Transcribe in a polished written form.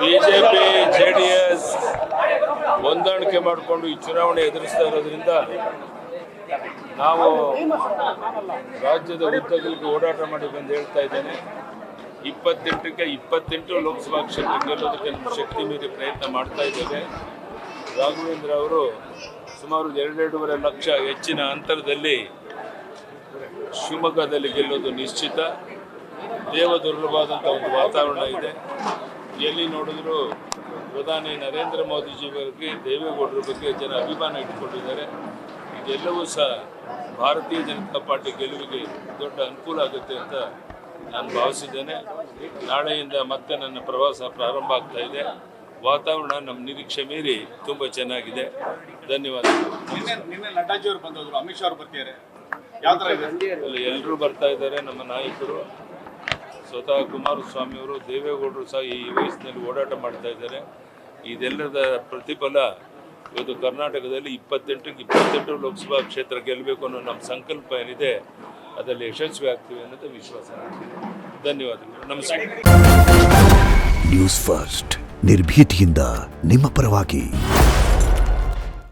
BJP JDS ಹೊಂದಾಣಿಕೆ ಮಾಡಿಕೊಂಡು ಈ ಚುನಾವಣೆ ಎದುರಿಸ್ತಾ ಇರೋದ್ರಿಂದ ನಾವು ರಾಜ್ಯದ ಉದ್ದಗಲಿಗೆ ಓಡಾಟ ಮಾಡಿ ಬಂದು ಹೇಳ್ತಾ ಇದ್ದೇನೆ. 28ಕ್ಕೆ 28 ಲೋಕಸಭಾ ಕ್ಷೇತ್ರ ಗೆಲ್ಲೋದಕ್ಕೆ ನಮ್ಮ ಶಕ್ತಿ ಮೀರಿ ಪ್ರಯತ್ನ ಮಾಡ್ತಾ ಇದ್ದೇವೆ. ರಾಘವೇಂದ್ರ ಅವರು ಸುಮಾರು 2.5 ಲಕ್ಷ ಹೆಚ್ಚಿನ ಅಂತರದಲ್ಲಿ ಶಿವಮೊಗ್ಗದಲ್ಲಿ ಗೆಲ್ಲೋದು ನಿಶ್ಚಿತ. ದೇವದುರ್ಲಭವಾದಂಥ ಒಂದು ವಾತಾವರಣ ಇದೆ. ಎಲ್ಲಿ ನೋಡಿದ್ರು ಪ್ರಧಾನಿ ನರೇಂದ್ರ ಮೋದಿಜಿ ಬಗ್ಗೆ, ದೇವೇಗೌಡರ ಬಗ್ಗೆ ಜನ ಅಭಿಮಾನ ಇಟ್ಕೊಂಡಿದ್ದಾರೆ. ಇದೆಲ್ಲವೂ ಸಹ ಭಾರತೀಯ ಜನತಾ ಪಾರ್ಟಿ ಗೆಲುವಿಗೆ ದೊಡ್ಡ ಅನುಕೂಲ ಆಗುತ್ತೆ ಅಂತ ನಾನು ಭಾವಿಸಿದ್ದೇನೆ. ನಾಳೆಯಿಂದ ಮತ್ತೆ ನನ್ನ ಪ್ರವಾಸ ಪ್ರಾರಂಭ ಆಗ್ತಾ ಇದೆ. ವಾತಾವರಣ ನಮ್ಮ ನಿರೀಕ್ಷೆ ಮೀರಿ ತುಂಬ ಚೆನ್ನಾಗಿದೆ. ಧನ್ಯವಾದಗಳು. ನಡ್ಡಾಜಿಯವರು ಬಂದವರು, ಅಮಿತ್ ಶಾ ಅವರು ಬರ್ತಿದ್ದಾರೆ, ಎಲ್ಲರೂ ಬರ್ತಾ ಇದ್ದಾರೆ. ನಮ್ಮ ನಾಯಕರು ಸ್ವತಃ ಕುಮಾರಸ್ವಾಮಿ ಅವರು, ದೇವೇಗೌಡರು ಸಹ ಈ ವಯಸ್ಸಿನಲ್ಲಿ ಓಡಾಟ ಮಾಡ್ತಾ ಇದ್ದಾರೆ. ಇದೆಲ್ಲದ ಪ್ರತಿಫಲ ಇವತ್ತು ಕರ್ನಾಟಕದಲ್ಲಿ 28ಕ್ಕೆ 28 ಲೋಕಸಭಾ ಕ್ಷೇತ್ರ ಗೆಲ್ಲಬೇಕು ಅನ್ನೋ ನಮ್ಮ ಸಂಕಲ್ಪ ಏನಿದೆ ಅದರಲ್ಲಿ ಯಶಸ್ವಿ ಆಗ್ತೀವಿ ಅನ್ನೋದು ವಿಶ್ವಾಸ. ಧನ್ಯವಾದಗಳು. ನಮಸ್ಕಾರ. ನ್ಯೂಸ್ ಫಸ್ಟ್ ನಿರ್ಭೀತಿಯಿಂದ ನಿಮ್ಮ ಪರವಾಗಿ.